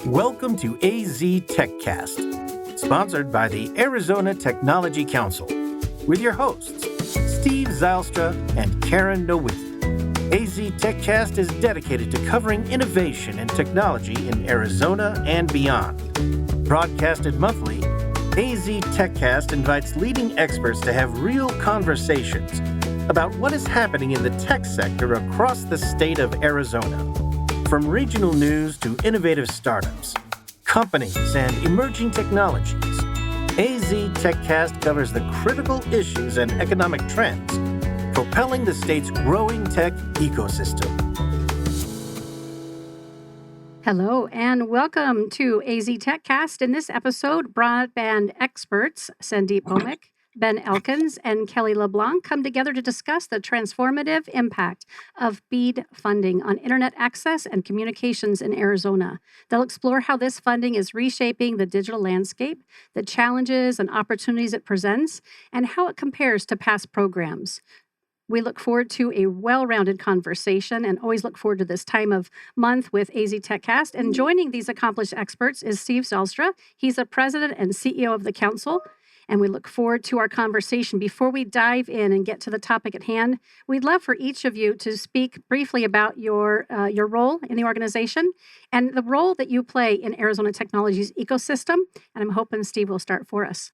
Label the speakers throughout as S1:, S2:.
S1: Welcome to AZ TechCast, sponsored by the Arizona Technology Council, with your hosts, Steve Zylstra and Karen Nowicki. AZ TechCast is dedicated to covering innovation and technology in Arizona and beyond. Broadcasted monthly, AZ TechCast invites leading experts to have real conversations about what is happening in the tech sector across the state of Arizona. From regional news to innovative startups, companies, and emerging technologies, AZ TechCast covers the critical issues and economic trends propelling the state's growing tech ecosystem.
S2: Hello and welcome to AZ TechCast. In this episode, broadband experts Sandip Bhowmick, Ben Elkins, and Kelly LeBlanc come together to discuss the transformative impact of BEAD funding on internet access and communications in Arizona. They'll explore how this funding is reshaping the digital landscape, the challenges and opportunities it presents, and how it compares to past programs. We look forward to a well-rounded conversation and always look forward to this time of month with AZ TechCast. And joining these accomplished experts is Steve Zylstra. He's the president and CEO of the council. And we look forward to our conversation. Before we dive in and get to the topic at hand, we'd love for each of you to speak briefly about your role in the organization and the role that you play in Arizona Technology's ecosystem. And I'm hoping Steve will start for us.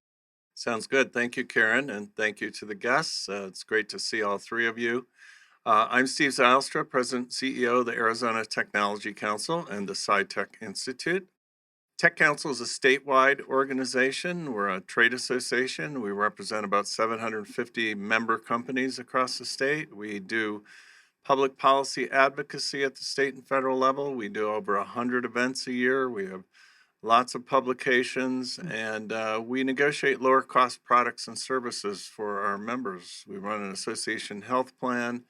S3: Sounds good. Thank you, Karen, and thank you to the guests. It's great to see all three of you. I'm Steve Zylstra, President and CEO of the Arizona Technology Council and the SciTech Institute. Tech Council is a statewide organization. We're a trade association. We represent about 750 member companies across the state. We do public policy advocacy at the state and federal level. We do over 100 events a year. We have lots of publications, and we negotiate lower cost products and services for our members. We run an association health plan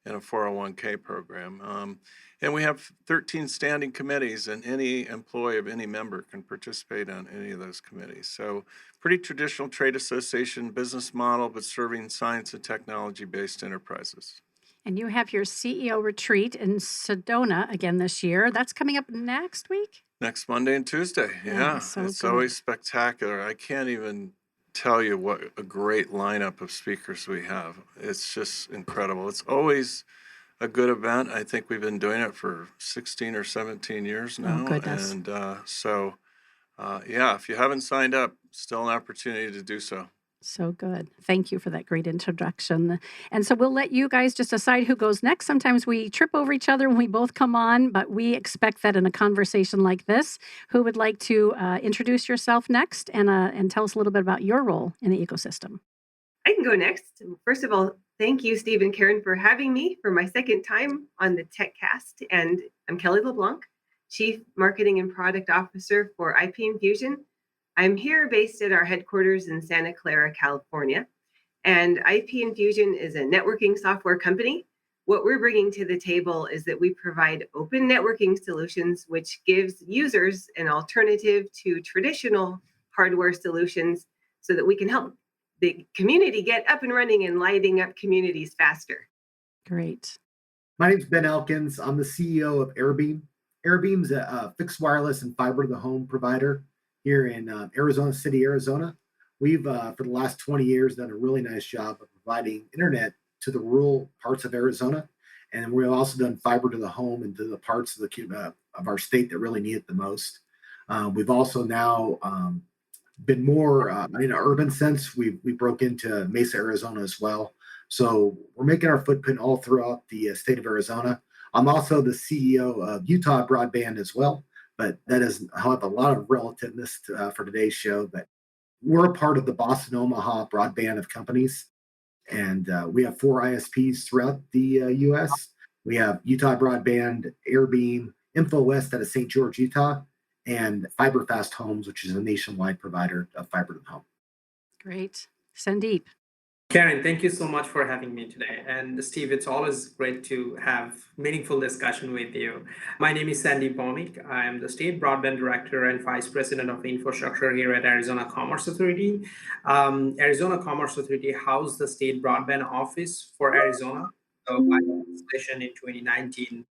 S3: and a 401k program. And we have 13 standing committees, and any employee of any member can participate on any of those committees. So pretty traditional trade association business model, but serving science and technology-based enterprises.
S2: And you have your CEO retreat in Sedona again this year. That's coming up next week?
S3: Next Monday and Tuesday. Yeah, it's
S2: good.
S3: Always spectacular. I can't even tell you what a great lineup of speakers we have. It's just incredible. It's always a good event. I think we've been doing it for 16 or 17 years now.
S2: Oh, goodness.
S3: And if you haven't signed up, still an opportunity to do so.
S2: So good. Thank you for that great introduction. And so we'll let you guys just decide who goes next. Sometimes we trip over each other when we both come on, but we expect that in a conversation like this. Who would like to introduce yourself next and tell us a little bit about your role in the ecosystem?
S4: I can go next. First of all, thank you, Steve and Karen, for having me for my second time on the TechCast. And I'm Kelly LeBlanc, Chief Marketing and Product Officer for IP Infusion. I'm here based at our headquarters in Santa Clara, California. And IP Infusion is a networking software company. What we're bringing to the table is that we provide open networking solutions, which gives users an alternative to traditional hardware solutions so that we can help the community get up and running and lighting up communities faster.
S2: Great.
S5: My name's Ben Elkins. I'm the CEO of AirBeam. AirBeam's a fixed wireless and fiber to the home provider here in Arizona City, Arizona. We've, for the last 20 years, done a really nice job of providing internet to the rural parts of Arizona. And we've also done fiber to the home and to the parts of of our state that really need it the most. We've also now been more in an urban sense. We broke into Mesa, Arizona as well. So we're making our footprint all throughout the state of Arizona. I'm also the CEO of Utah Broadband as well. But that doesn't have a lot of relativeness for today's show. But we're a part of the Boston Omaha broadband of companies. And we have 4 ISPs throughout the U.S. We have Utah Broadband, AirBeam, InfoWest out of St. George, Utah, and FiberFast Homes, which is a nationwide provider of fiber to the home.
S2: Great. Sandip.
S6: Karen, thank you so much for having me today. And Steve, it's always great to have meaningful discussion with you. My name is Sandip Bhowmick. I am the State Broadband Director and Vice President of Infrastructure here at Arizona Commerce Authority. Arizona Commerce Authority housed the State Broadband Office for Arizona. So by legislation in 2019,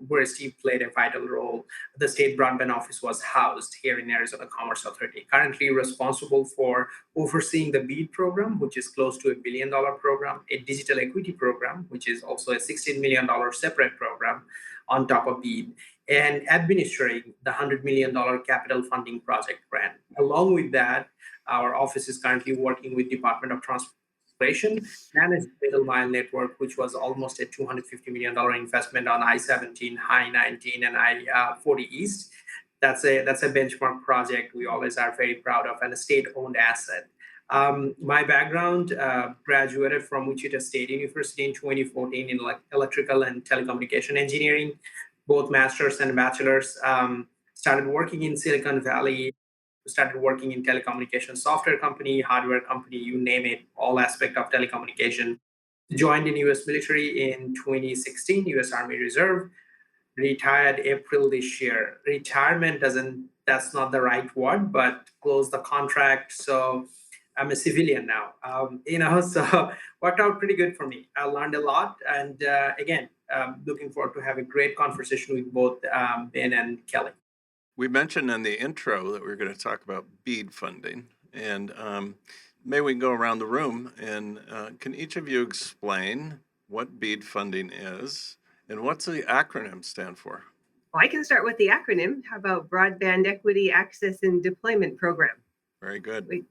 S6: where Steve played a vital role. The state broadband office was housed here in Arizona Commerce Authority, currently responsible for overseeing the BEAD program, which is close to $1 billion program, a digital equity program, which is also a $16 million separate program on top of BEAD, and administering the $100 million capital funding project grant. Along with that, our office is currently working with Department of Transportation, managed middle mile network, which was almost a $250 million investment on I-17, I-19, and I-40 East. That's a benchmark project we always are very proud of, and a state-owned asset. My background, graduated from Wichita State University in 2014 in electrical and telecommunication engineering, both master's and bachelor's. Started working in Silicon Valley, started working in telecommunication software company, hardware company, you name it, all aspect of telecommunication. Joined in U.S. military in 2016, U.S. Army Reserve, retired April this year. Retirement that's not the right word, but closed the contract. So I'm a civilian now, so worked out pretty good for me. I learned a lot. And again, looking forward to have a great conversation with both Ben and Kelly.
S3: We mentioned in the intro that we were going to talk about BEAD funding, and maybe we can go around the room and can each of you explain what BEAD funding is and what's the acronym stand for?
S4: Well, I can start with the acronym. How about Broadband Equity Access and Deployment Program?
S3: Very good.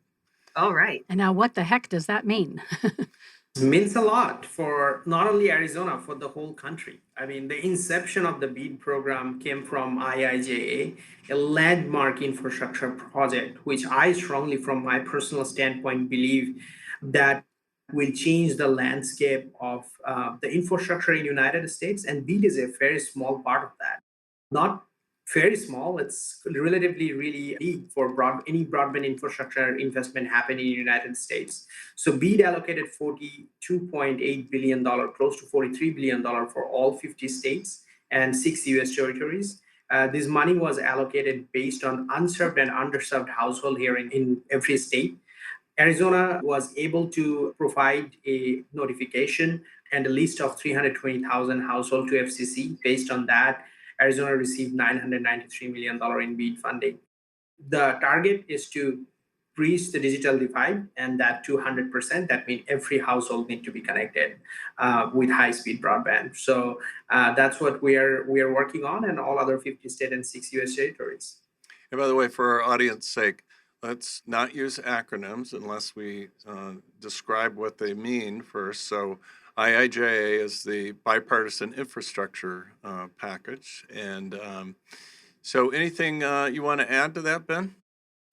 S4: All right.
S2: And now what the heck does that mean?
S6: It means a lot for not only Arizona, for the whole country. I mean, the inception of the BEAD program came from IIJA, a landmark infrastructure project, which I strongly, from my personal standpoint, believe that will change the landscape of the infrastructure in the United States. And BEAD is a very small part of that. Not very small, it's relatively really big for any broadband infrastructure investment happening in the United States. So BEAD allocated $42.8 billion, close to $43 billion for all 50 states and 6 US territories. This money was allocated based on unserved and underserved household here in every state. Arizona was able to provide a notification and a list of 320,000 households to FCC. Based on that, Arizona received $993 million in BEAD funding. The target is to bridge the digital divide, and that to 100%. That means every household needs to be connected with high-speed broadband. So that's what we are working on, and all other 50 states and 6 US territories.
S3: And by the way, for our audience sake, let's not use acronyms unless we describe what they mean first. So IIJA is the bipartisan infrastructure package. And so anything you want to add to that, Ben?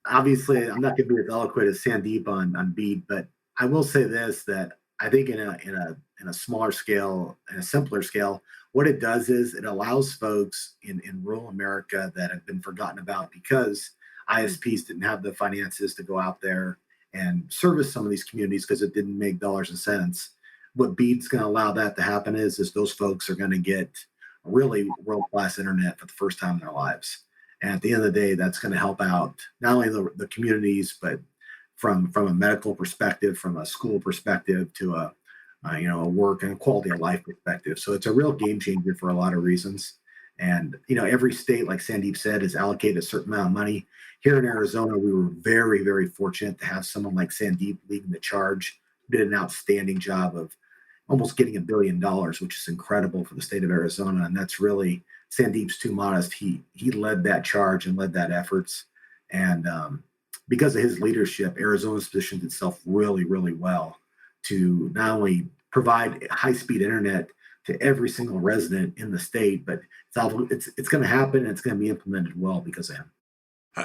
S5: Obviously, I'm not going to be as eloquent as Sandip on BEAD, but I will say this, that I think in a smaller scale, in a simpler scale, what it does is it allows folks in rural America that have been forgotten about because ISPs didn't have the finances to go out there and service some of these communities because it didn't make dollars and cents. What BEAD's going to allow that to happen is those folks are going to get really world-class internet for the first time in their lives. And at the end of the day, that's going to help out not only the communities, but from a medical perspective, from a school perspective, to a work and quality of life perspective. So it's a real game changer for a lot of reasons. And every state, like Sandip said, is allocated a certain amount of money. Here in Arizona, we were very, very fortunate to have someone like Sandip leading the charge, who did an outstanding job of almost getting $1 billion, which is incredible for the state of Arizona. And that's really, Sandip's too modest. He led that charge and led that efforts. And because of his leadership, Arizona's positioned itself really, really well to not only provide high-speed internet to every single resident in the state, but it's going to happen and it's going to be implemented well because of him.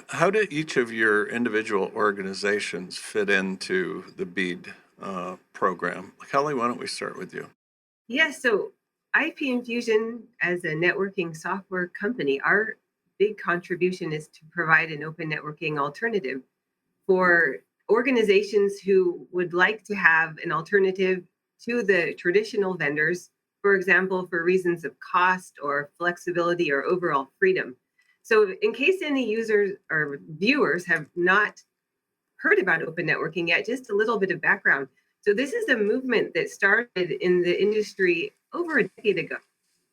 S3: How do each of your individual organizations fit into the BEAD program? Kelly, why don't we start with you?
S4: Yes, so IP Infusion, as a networking software company, our big contribution is to provide an open networking alternative for organizations who would like to have an alternative to the traditional vendors, for example, for reasons of cost or flexibility or overall freedom. So in case any users or viewers have not heard about open networking yet, just a little bit of background. So this is a movement that started in the industry over a decade ago.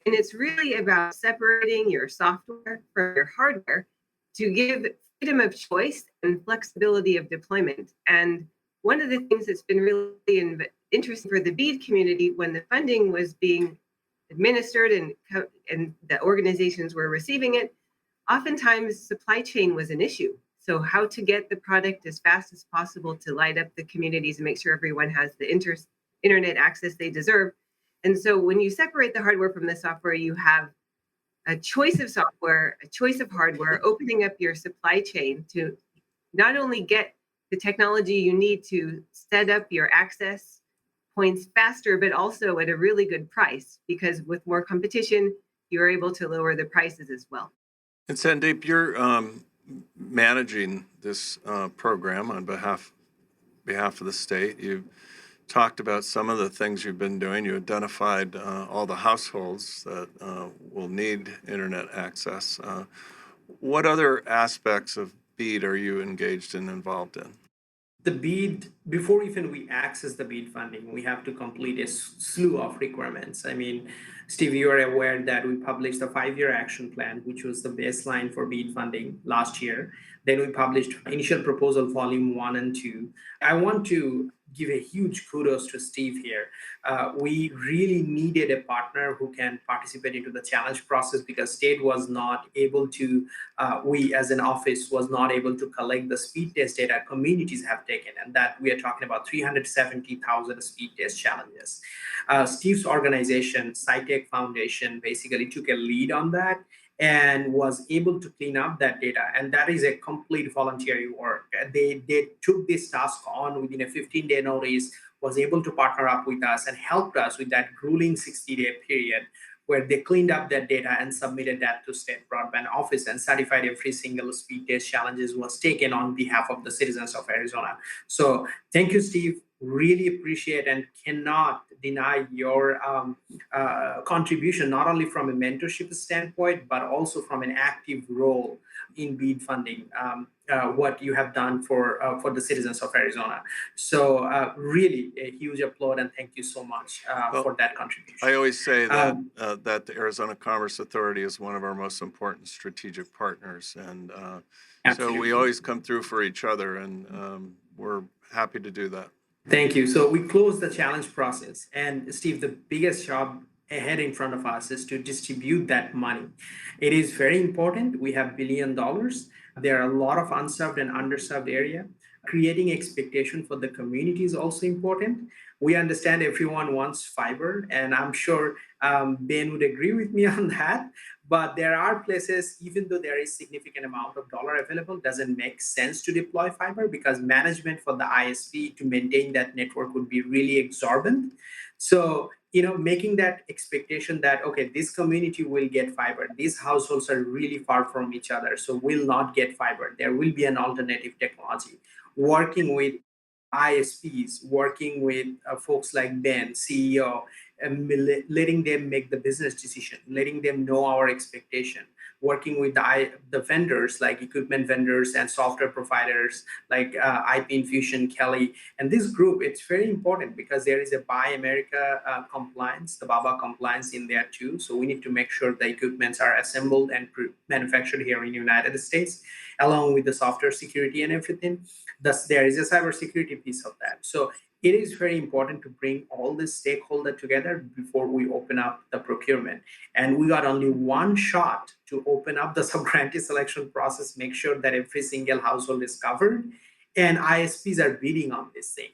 S4: And it's really about separating your software from your hardware to give freedom of choice and flexibility of deployment. And one of the things that's been really interesting for the BEAD community when the funding was being administered and the organizations were receiving it, oftentimes supply chain was an issue. So how to get the product as fast as possible to light up the communities and make sure everyone has the internet access they deserve. And so when you separate the hardware from the software, you have a choice of software, a choice of hardware, opening up your supply chain to not only get the technology you need to set up your access points faster, but also at a really good price, because with more competition, you're able to lower the prices as well.
S3: And Sandip, you're managing this program on behalf of the state. You talked about some of the things you've been doing. You identified all the households that will need internet access. What other aspects of BEAD are you engaged and involved in?
S6: The BEAD, before even we access the BEAD funding, we have to complete a slew of requirements. I mean, Steve, you are aware that we published a 5-year action plan, which was the baseline for BEAD funding last year. Then we published initial proposal volume 1 and 2. I want to give a huge kudos to Steve here. We really needed a partner who can participate into the challenge process, because state was not able to, we as an office was not able to collect the speed test data communities have taken, and that we are talking about 370,000 speed test challenges. Steve's organization, SciTech Foundation, basically took a lead on that and was able to clean up that data. And that is a complete voluntary work. They took this task on within a 15-day notice, was able to partner up with us and helped us with that grueling 60-day period where they cleaned up that data and submitted that to state broadband office and certified every single speed test challenges was taken on behalf of the citizens of Arizona. So thank you, Steve. Really appreciate and cannot deny your contribution, not only from a mentorship standpoint, but also from an active role in BEAD funding, what you have done for the citizens of Arizona. So really a huge applaud and thank you so much for that contribution.
S3: I always say that that the Arizona Commerce Authority is one of our most important strategic partners. And so we always come through for each other, and we're happy to do that.
S6: Thank you. So we closed the challenge process. And Steve, the biggest job ahead in front of us is to distribute that money. It is very important. We have $1 billion. There are a lot of unserved and underserved area. Creating expectation for the community is also important. We understand everyone wants fiber, and I'm sure Ben would agree with me on that. But there are places, even though there is significant amount of dollar available, doesn't make sense to deploy fiber because management for the ISP to maintain that network would be really exorbitant. So, making that expectation that, okay, this community will get fiber. These households are really far from each other, so will not get fiber. There will be an alternative technology. Working with ISPs, working with folks like Ben, CEO, and letting them make the business decision, letting them know our expectation, working with the vendors like equipment vendors and software providers like IP Infusion, Kelly. And this group, it's very important because there is a Buy America compliance, the BABA compliance in there too. So we need to make sure the equipments are assembled and manufactured here in the United States, along with the software security and everything. Thus, there is a cybersecurity piece of that. So it is very important to bring all the stakeholders together before we open up the procurement. And we got only one shot to open up the subgrantee selection process, make sure that every single household is covered, and ISPs are bidding on this thing.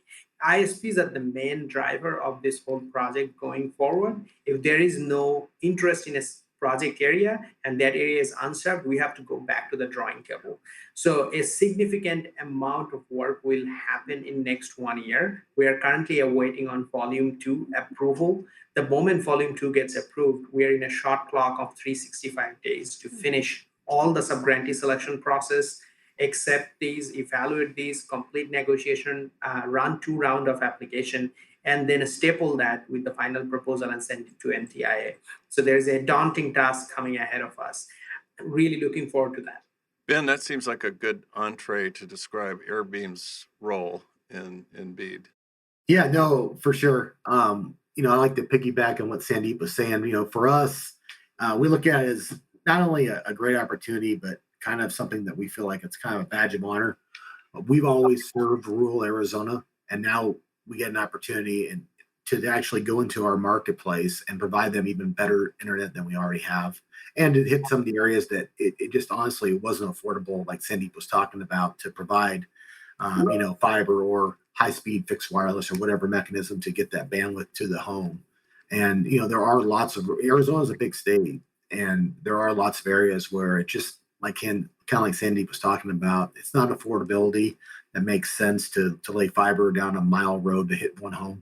S6: ISPs are the main driver of this whole project going forward. If there is no interest in a project area and that area is unserved, we have to go back to the drawing table. So a significant amount of work will happen in next 1 year. We are currently awaiting on volume 2 approval. The moment volume 2 gets approved, we are in a short clock of 365 days to finish all the subgrantee selection process, accept these, evaluate these, complete negotiation, run 2 rounds of application, and then staple that with the final proposal and send it to NTIA. So there's a daunting task coming ahead of us. Really looking forward to that.
S3: Ben, that seems like a good entree to describe AirBeam's role in BEAD.
S5: Yeah, no, for sure. I like to piggyback on what Sandip was saying. For us, We look at it as not only a great opportunity, but kind of something that we feel like it's kind of a badge of honor. We've always served rural Arizona, and now we get an opportunity to actually go into our marketplace and provide them even better internet than we already have. And it hit some of the areas that it just honestly wasn't affordable, like Sandip was talking about, to provide, fiber or high-speed fixed wireless or whatever mechanism to get that bandwidth to the home. And, there are Arizona is a big state, and there are lots of areas where it just kind of like Sandeep was talking about, it's not affordability that makes sense to lay fiber down a mile road to hit one home.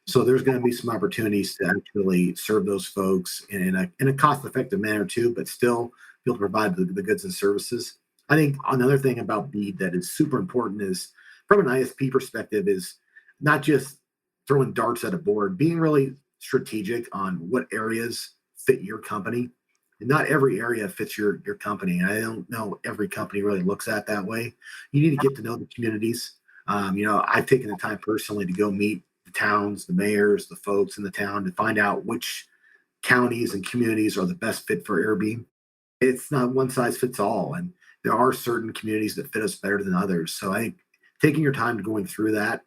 S5: So there's going to be some opportunities to actually serve those folks in a cost-effective manner too, but still be able to provide the goods and services. I think another thing about BEAD that is super important is, from an ISP perspective, is not just throwing darts at a board, being really strategic on what areas fit your company. And not every area fits your company. And I don't know every company really looks at it that way. You need to get to know the communities. I've taken the time personally to go meet the towns, the mayors, the folks in the town to find out which counties and communities are the best fit for AirBeam. It's not one size fits all. And there are certain communities that fit us better than others. So I think taking your time going through that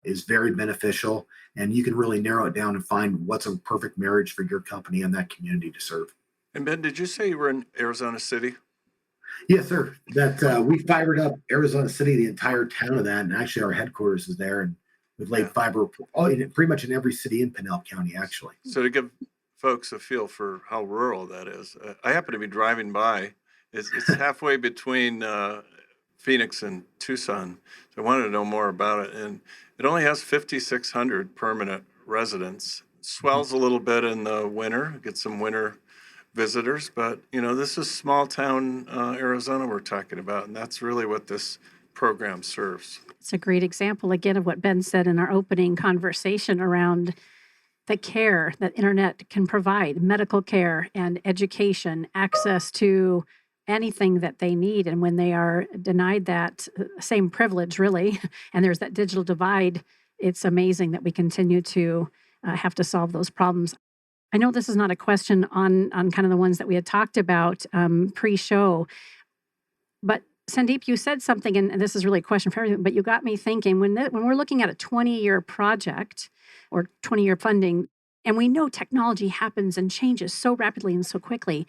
S5: is very beneficial. And you can really narrow it down and find what's a perfect marriage for your company and that community to serve.
S3: And Ben, did you say you were in Arizona City?
S5: Yes, sir. That we fibered up Arizona City, the entire town of that, and actually our headquarters is there, and we've laid fiber pretty much in every city in Pinal County, actually.
S3: So to give folks a feel for how rural that is, I happen to be driving by. It's halfway between Phoenix and Tucson. So I wanted to know more about it, and it only has 5,600 permanent residents. Swells a little bit in the winter, get some winter visitors, but this is small town Arizona we're talking about, and that's really what this program serves.
S2: It's a great example again of what Ben said in our opening conversation around the care that internet can provide, medical care and education, access to anything that they need. And when they are denied that same privilege, really, and there's that digital divide, it's amazing that we continue to have to solve those problems. I know this is not a question on kind of the ones that we had talked about pre-show, but Sandip, you said something, and this is really a question for everything, but you got me thinking, when we're looking at a 20-year project or 20-year funding, and we know technology happens and changes so rapidly and so quickly,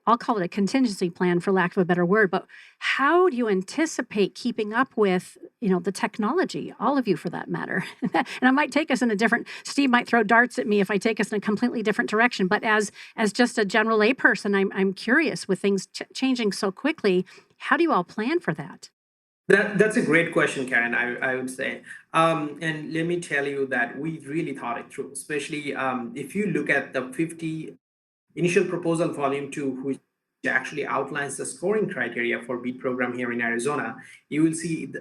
S2: I'll call it a contingency plan for lack of a better word, but how do you anticipate keeping up with, the technology, all of you for that matter? And I might take us in a different, Steve might throw darts at me if I take us in a completely different direction, but as just a general layperson, I'm curious with things changing so quickly, how do you all plan for that?
S6: That's a great question, Karen, I would say. And let me tell you that we really thought it through, especially if you look at the 50 initial proposal volume 2, which actually outlines the scoring criteria for BEAD program here in Arizona. You will see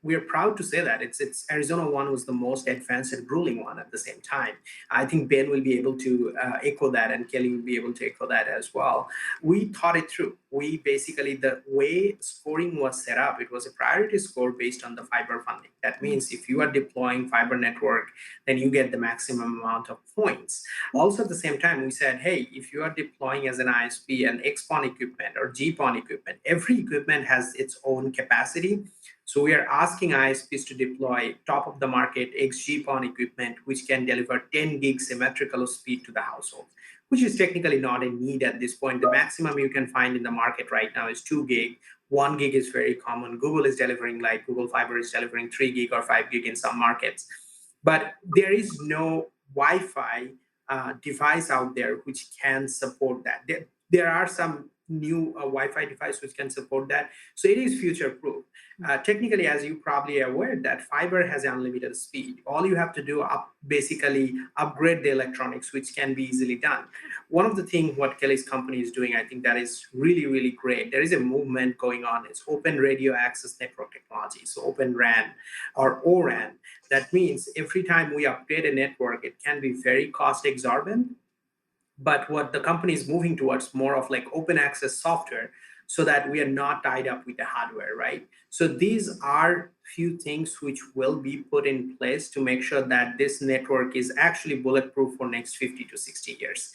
S6: we are proud to say that it's Arizona 1 was the most advanced and ruling one at the same time. I think Ben will be able to echo that, and Kelly will be able to echo that as well. We thought it through. We basically, the way scoring was set up, it was a priority score based on the fiber funding. That means if you are deploying fiber network, then you get the maximum amount of points. Also at the same time, we said, hey, if you are deploying as an ISP an XPON equipment or GPON equipment, every equipment has its own capacity. So we are asking ISPs to deploy top of the market XGPON equipment, which can deliver 10 gig symmetrical speed to the household, which is technically not a need at this point. The maximum you can find in the market right now is 2 gig. 1 gig is very common. Google Fiber is delivering 3 gig or 5 gig in some markets. But there is no Wi-Fi device out there which can support that. There are some new Wi-Fi device which can support that. So it is future-proof. Technically, as you probably are aware, that fiber has unlimited speed. All you have to do basically upgrade the electronics, which can be easily done. One of the things what Kelly's company is doing, I think that is really, really great. There is a movement going on. It's Open Radio Access Network Technology, so Open RAN or ORAN. That means every time we upgrade a network, it can be very cost exorbitant. But what the company is moving towards more of like open access software, so that we are not tied up with the hardware, right? So these are few things which will be put in place to make sure that this network is actually bulletproof for next 50 to 60 years.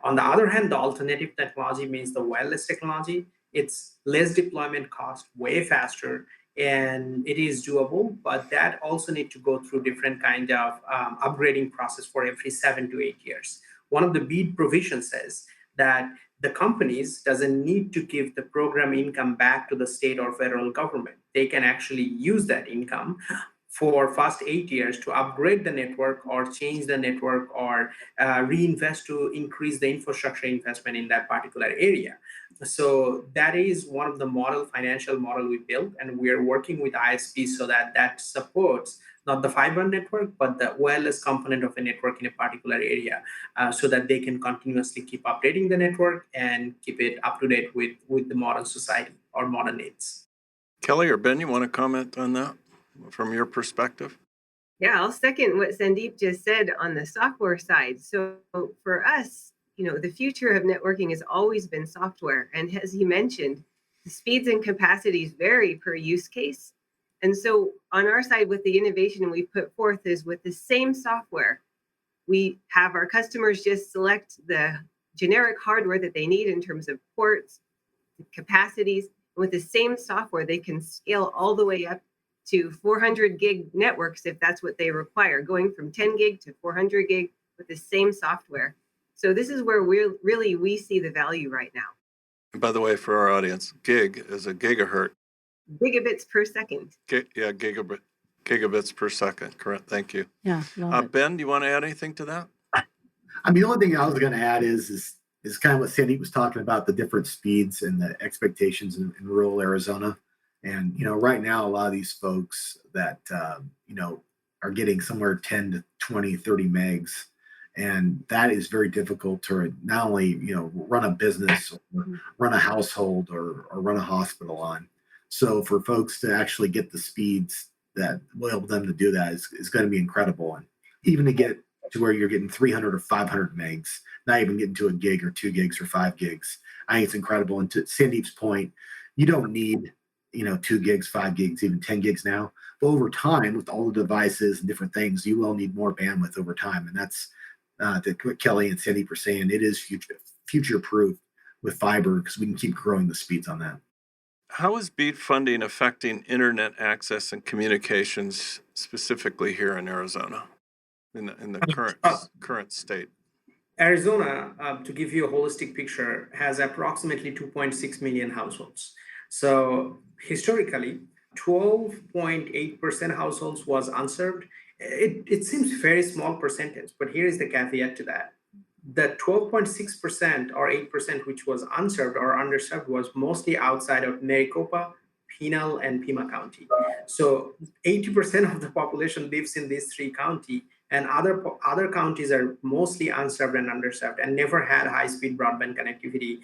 S6: On the other hand, the alternative technology means the wireless technology. It's less deployment cost, way faster, and it is doable, but that also need to go through different kind of upgrading process for every 7 to 8 years. One of the BEAD provisions says that the companies doesn't need to give the program income back to the state or federal government. They can actually use that income for first 8 years to upgrade the network or change the network or reinvest to increase the infrastructure investment in that particular area. So that is one of the financial model we built, and we are working with ISPs so that supports not the fiber network, but the wireless component of a network in a particular area, so that they can continuously keep updating the network and keep it up to date with the modern society or modern needs.
S3: Kelly or Ben, you want to comment on that from your perspective?
S4: Yeah, I'll second what Sandip just said on the software side. So for us, the future of networking has always been software. And as he mentioned, the speeds and capacities vary per use case. And so on our side, with the innovation we've put forth is with the same software, we have our customers just select the generic hardware that they need in terms of ports, capacities. With the same software, they can scale all the way up to 400 gig networks if that's what they require, going from 10 gig to 400 gig with the same software. So this is where we see the value right now.
S3: And by the way, for our audience, gig is a gigahertz.
S4: Gigabits per second.
S3: Gigabits per second. Correct. Thank you.
S2: Yeah.
S3: Ben, do you want to add anything to that?
S5: The only thing I was going to add is kind of what Sandy was talking about, the different speeds and the expectations in rural Arizona. And, right now, a lot of these folks that, are getting somewhere 10 to 20, 30 megs. And that is very difficult to not only, run a business or run a household or run a hospital on. So for folks to actually get the speeds that will enable them to do that is going to be incredible. And even to get to where you're getting 300 or 500 megs, not even getting to a gig or 2 gigs or 5 gigs, I think it's incredible. And to Sandip's point, you don't need 2 gigs, 5 gigs, even 10 gigs now. But over time, with all the devices and different things, you will need more bandwidth over time. And that's what Kelly and Sandip are saying. It is future proof with fiber because we can keep growing the speeds on that.
S3: How is BEAD funding affecting internet access and communications specifically here in Arizona, in the current state?
S6: Arizona, to give you a holistic picture, has approximately 2.6 million households. So historically, 12.8% households was unserved. It seems very small percentage, but here is the caveat to that. The 12.6% or 8% which was unserved or underserved was mostly outside of Maricopa, Pinal, and Pima County. So 80% of the population lives in these 3 counties, and other counties are mostly unserved and underserved and never had high-speed broadband connectivity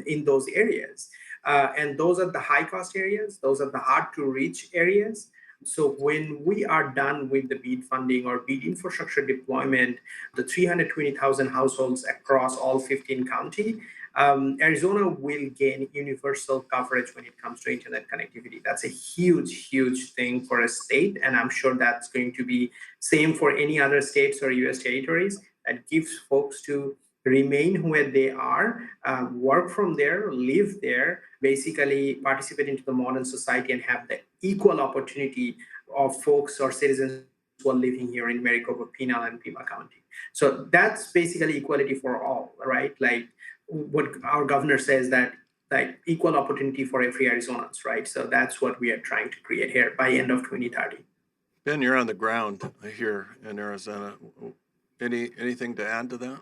S6: in those areas. And those are the high-cost areas. Those are the hard-to-reach areas. So when we are done with the BEAD funding or BEAD infrastructure deployment, the 320,000 households across all 15 counties, Arizona will gain universal coverage when it comes to internet connectivity. That's a huge, huge thing for a state. And I'm sure that's going to be same for any other states or US territories. That gives folks to remain where they are, work from there, live there, basically participate into the modern society and have the equal opportunity of folks or citizens who are living here in Maricopa, Pinal, and Pima County. So that's basically equality for all, right? Like what our governor says, that like equal opportunity for every Arizonans, right? So that's what we are trying to create here by end of 2030.
S3: Ben, you're on the ground here in Arizona. Anything to add to that?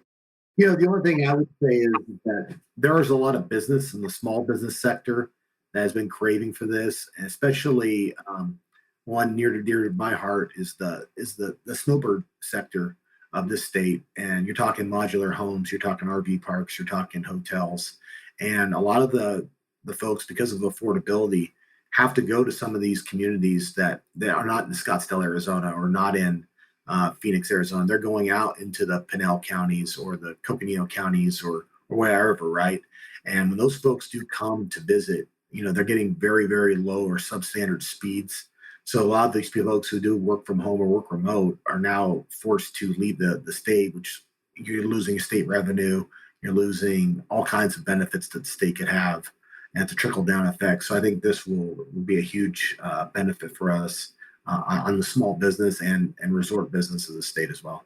S5: The only thing I would say is that there is a lot of business in the small business sector that has been craving for this, and especially one near to my heart is the snowbird sector of the state. And you're talking modular homes, you're talking RV parks, you're talking hotels, and a lot of the folks, because of affordability, have to go to some of these communities that are not in Scottsdale, Arizona, or not in Phoenix, Arizona. They're going out into the Pinal counties or the Coconino counties or or wherever, right? And when those folks do come to visit, they're getting very, very low or substandard speeds. So a lot of these folks who do work from home or work remote are now forced to leave the state, which you're losing state revenue, you're losing all kinds of benefits that the state could have, and it's a trickle down effect. So I think this will be a huge benefit for us on the small business and resort business of the state as well.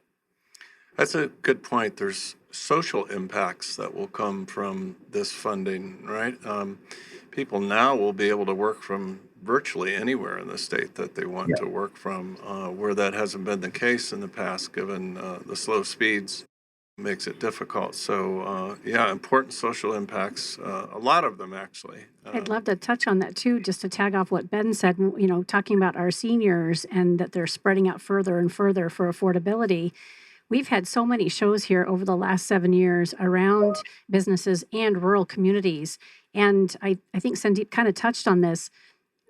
S3: That's a good point. There's social impacts that will come from this funding, right? People now will be able to work from virtually anywhere in the state that they want to work from, where that hasn't been the case in the past, given the slow speeds makes it difficult. So, important social impacts, a lot of them actually.
S2: I'd love to touch on that too, just to tag off what Ben said, talking about our seniors and that they're spreading out further and further for affordability. We've had so many shows here over the last 7 years around businesses and rural communities. And I think Sandip kind of touched on this.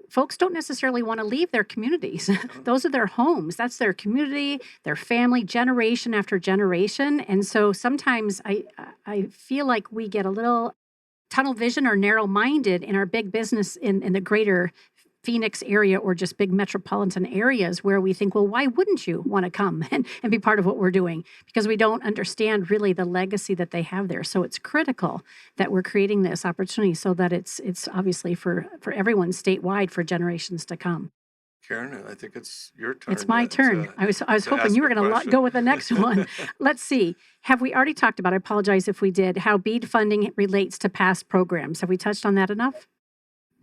S2: Folks don't necessarily want to leave their communities. Those are their homes. That's their community, their family, generation after generation. And so sometimes I feel like we get a little tunnel vision or narrow-minded in our big business in the greater Phoenix area or just big metropolitan areas where we think, well, why wouldn't you want to come and be part of what we're doing? Because we don't understand really the legacy that they have there. So it's critical that we're creating this opportunity so that it's obviously for everyone statewide for generations to come.
S3: Karen, I think it's your turn.
S2: It's my turn. I was hoping you were going to go with the next one. Let's see. Have we already talked about, I apologize if we did, how BEAD funding relates to past programs? Have we touched on that enough?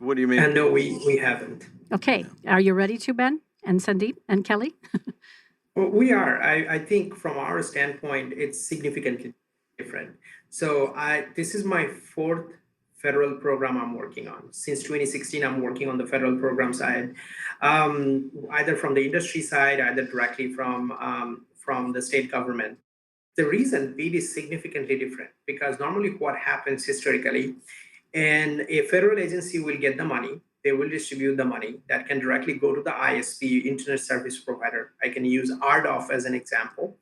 S3: What do you mean?
S6: No, we haven't.
S2: Okay. Are you ready to, Ben and Sandip and Kelly?
S6: Well, we are. I think from our standpoint, it's significantly different. So this is my fourth federal program I'm working on. Since 2016, I'm working on the federal program side, either from the industry side, either directly from the state government. The reason BEAD is significantly different, because normally what happens historically, and a federal agency will get the money, they will distribute the money that can directly go to the ISP, Internet Service Provider. I can use RDOF as an example,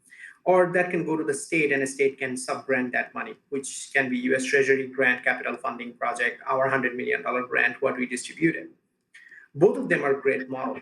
S6: or that can go to the state and a state can sub-grant that money, which can be US Treasury grant, capital funding project, our $100 million grant, what we distributed. Both of them are great model.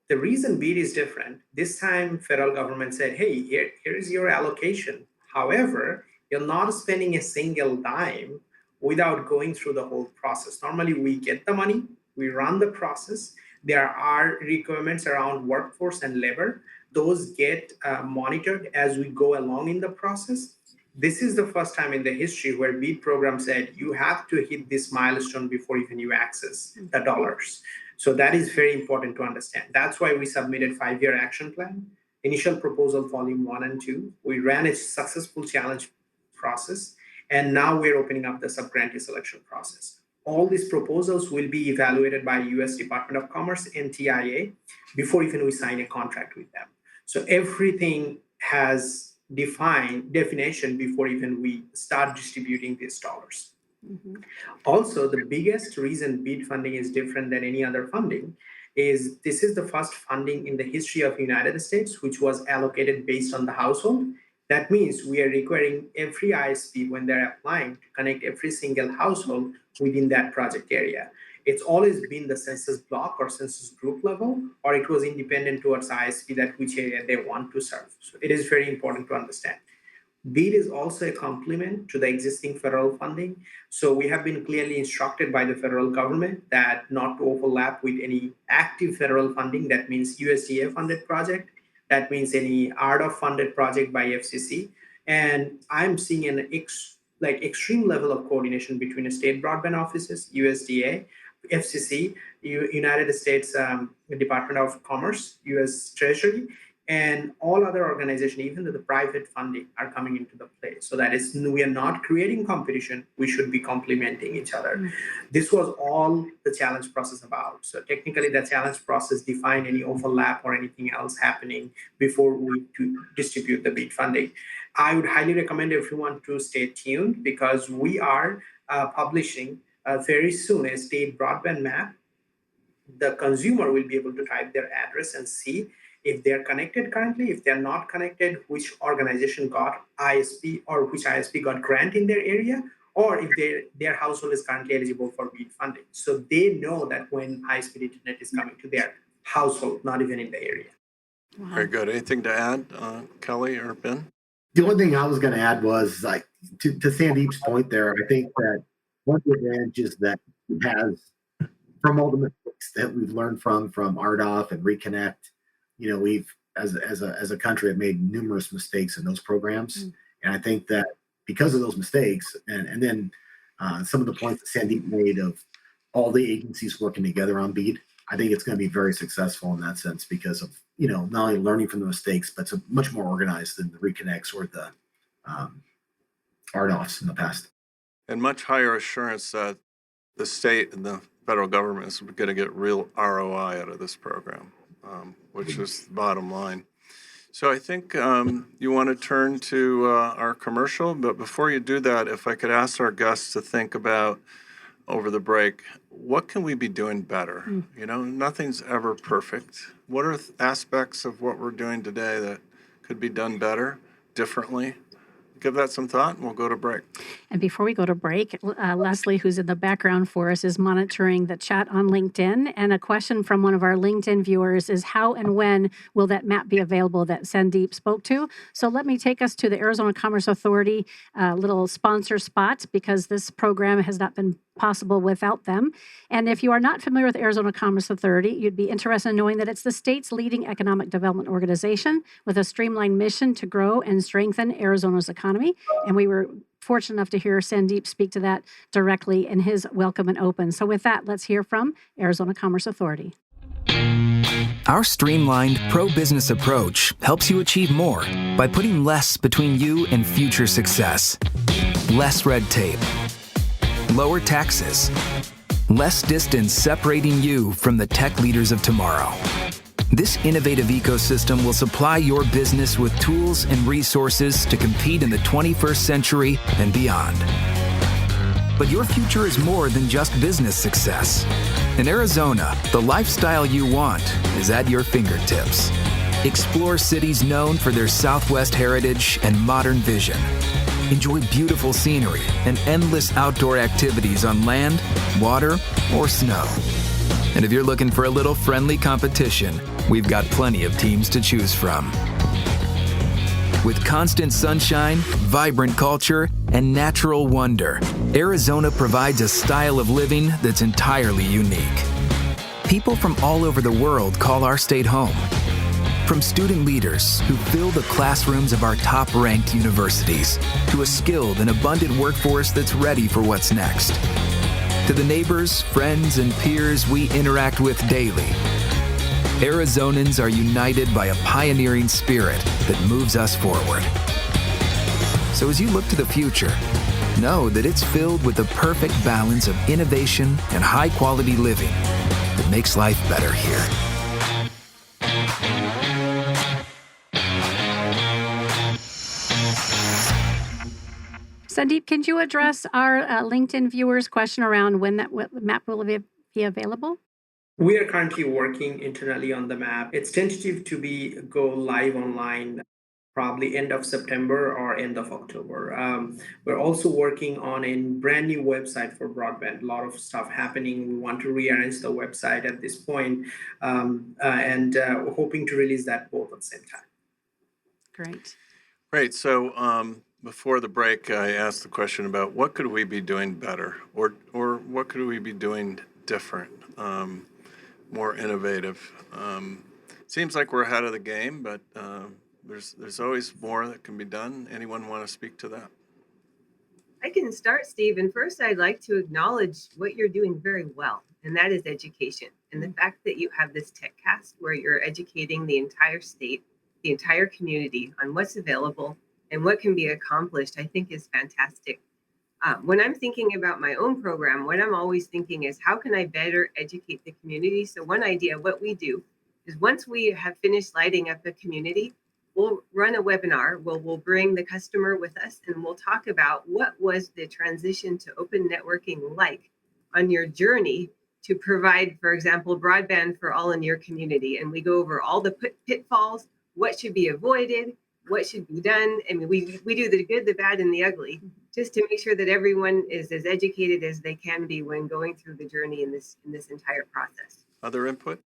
S6: The reason BEAD is different, this time federal government said, hey, here is your allocation. However, you're not spending a single dime without going through the whole process. Normally, we get the money, we run the process. There are requirements around workforce and labor. Those get monitored as we go along in the process. This is the first time in the history where BEAD program said you have to hit this milestone before even you access the dollars. So that is very important to understand. That's why we submitted 5-year action plan, initial proposal volume 1 and 2. We ran a successful challenge process. And now we're opening up the sub-grantee selection process. All these proposals will be evaluated by US Department of Commerce and TIA before even we sign a contract with them. So everything has definition before even we start distributing these dollars. Mm-hmm. Also, the biggest reason BEAD funding is different than any other funding is this is the first funding in the history of the United States which was allocated based on the household. That means we are requiring every ISP when they're applying to connect every single household within that project area. It's always been the census block or census group level, or it was independent towards ISP that which area they want to serve. So it is very important to understand. BEAD is also a complement to the existing federal funding. So we have been clearly instructed by the federal government that not to overlap with any active federal funding. That means USDA funded project. That means any RDOF funded project by FCC. And I'm seeing an extreme level of coordination between state broadband offices, USDA, FCC, United States Department of Commerce, US Treasury, and all other organizations, even though the private funding are coming into the play. So that is, we are not creating competition, we should be complementing each other. Mm-hmm. This was all the challenge process about. So technically the challenge process defined any overlap or anything else happening before we distribute the BEAD funding. I would highly recommend everyone to stay tuned because we are publishing very soon a state broadband map. The consumer will be able to type their address and see if they're connected currently, if they're not connected, which organization got ISP or which ISP got grant in their area, or if their household is currently eligible for BEAD funding. So they know that when high-speed internet is coming to their household, not even in the area.
S2: Wow.
S3: Very good. Anything to add, Kelly or Ben?
S5: The only thing I was going to add was like to Sandip's point there. I think that one of the advantages that he has from all the mistakes that we've learned from RDOF and Reconnect, we've as a country have made numerous mistakes in those programs, and I think that because of those mistakes, and then some of the points that Sandip made of all the agencies working together on BEAD, I think it's going to be very successful in that sense because of not only learning from the mistakes, but it's much more organized than the Reconnects or the RDOFs in the past.
S3: And much higher assurance that the state and the federal government is going to get real ROI out of this program, which is the bottom line. So I think you want to turn to our commercial, but before you do that, if I could ask our guests to think about over the break, what can we be doing better? Nothing's ever perfect. What are aspects of what we're doing today that could be done better, differently? Give that some thought and we'll go to break.
S2: And before we go to break, Leslie, who's in the background for us, is monitoring the chat on LinkedIn. And a question from one of our LinkedIn viewers is how and when will that map be available that Sandip spoke to? So let me take us to the Arizona Commerce Authority little sponsor spot, because this program has not been possible without them. And if you are not familiar with Arizona Commerce Authority, you'd be interested in knowing that it's the state's leading economic development organization with a streamlined mission to grow and strengthen Arizona's economy. And we were fortunate enough to hear Sandip speak to that directly in his Welcome and Open. So with that, let's hear from Arizona Commerce Authority.
S7: Our streamlined pro-business approach helps you achieve more by putting less between you and future success. Less red tape, lower taxes, less distance separating you from the tech leaders of tomorrow. This innovative ecosystem will supply your business with tools and resources to compete in the 21st century and beyond. But your future is more than just business success. In Arizona, the lifestyle you want is at your fingertips. Explore cities known for their Southwest heritage and modern vision. Enjoy beautiful scenery and endless outdoor activities on land, water, or snow. And if you're looking for a little friendly competition, we've got plenty of teams to choose from. With constant sunshine, vibrant culture, and natural wonder, Arizona provides a style of living that's entirely unique. People from all over the world call our state home. From student leaders who fill the classrooms of our top-ranked universities, to a skilled and abundant workforce that's ready for what's next. To the neighbors, friends, and peers we interact with daily, Arizonans are united by a pioneering spirit that moves us forward. So as you look to the future, know that it's filled with the perfect balance of innovation and high-quality living that makes life better here.
S2: Sandip, can you address our LinkedIn viewers' question around when that map will be available?
S6: We are currently working internally on the map. It's tentative to go live online probably end of September or end of October. We're also working on a brand new website for broadband. A lot of stuff happening. We want to rearrange the website at this point, and we're hoping to release that both at the same time.
S2: Great.
S3: Great. So before the break, I asked the question about what could we be doing better, or what could we be doing different, more innovative. Seems like we're ahead of the game, but there's always more that can be done. Anyone want to speak to that?
S4: I can start, Steve. And first, I'd like to acknowledge what you're doing very well, and that is education. And the fact that you have this TechCast where you're educating the entire state, the entire community on what's available and what can be accomplished, I think is fantastic. When I'm thinking about my own program, what I'm always thinking is how can I better educate the community? So one idea of what we do is once we have finished lighting up the community, we'll run a webinar. We'll bring the customer with us and we'll talk about what was the transition to open networking like on your journey to provide, for example, broadband for all in your community. And we go over all the pitfalls, what should be avoided, what should be done. I mean, we do the good, the bad, and the ugly, just to make sure that everyone is as educated as they can be when going through the journey in this entire process.
S3: Other input?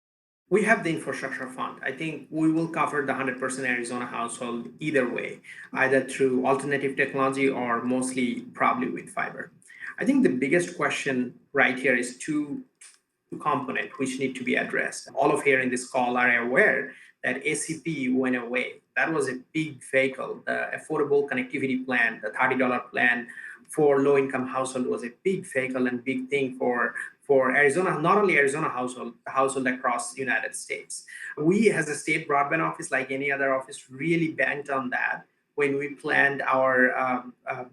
S6: We have the infrastructure fund. I think we will cover the 100% Arizona household either way, either through alternative technology or mostly probably with fiber. I think the biggest question right here is two components which need to be addressed. All of here in this call are aware that ACP went away. That was a big vehicle. The affordable connectivity plan, the $30 plan for low-income household was a big vehicle and big thing for Arizona, not only Arizona household, the household across the United States. We, as a state broadband office, like any other office, really banked on that when we planned our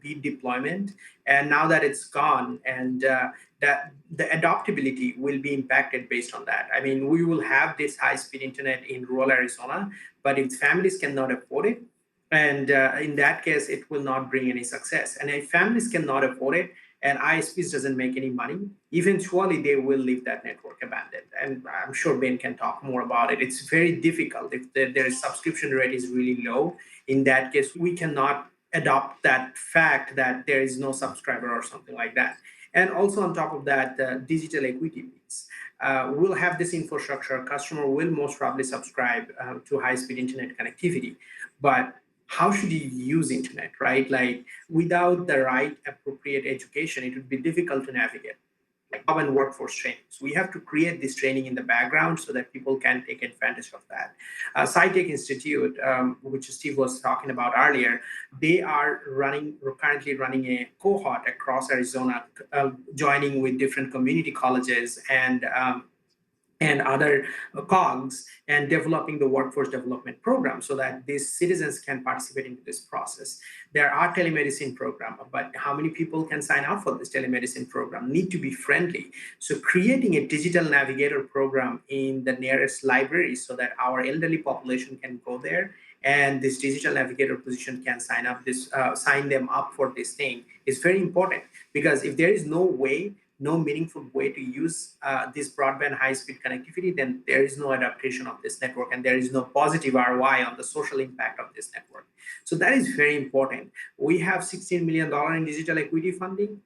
S6: BEAD deployment. And now that it's gone, and that the adoptability will be impacted based on that. I mean, we will have this high-speed internet in rural Arizona, but if families cannot afford it, and in that case, it will not bring any success. And if families cannot afford it, and ISPs doesn't make any money, eventually they will leave that network abandoned. And I'm sure Ben can talk more about it. It's very difficult if their subscription rate is really low. In that case, we cannot adopt that fact that there is no subscriber or something like that. And also on top of that, the digital equity piece. We'll have this infrastructure. Customer will most probably subscribe to high-speed internet connectivity. But how should you use internet, right? Like without the right appropriate education, it would be difficult to navigate. Like job and workforce training. So we have to create this training in the background so that people can take advantage of that. SciTech Institute, which Steve was talking about earlier, they are currently running a cohort across Arizona, joining with different community colleges and other COGs, and developing the workforce development program so that these citizens can participate in this process. There are telemedicine programs, but how many people can sign up for this telemedicine program need to be friendly. So creating a digital navigator program in the nearest library so that our elderly population can go there, and this digital navigator position can sign them up for this thing is very important, because if there is no meaningful way to use this broadband high-speed connectivity, then there is no adaptation of this network, and there is no positive ROI on the social impact of this network. So that is very important. We have $16 million in digital equity funding.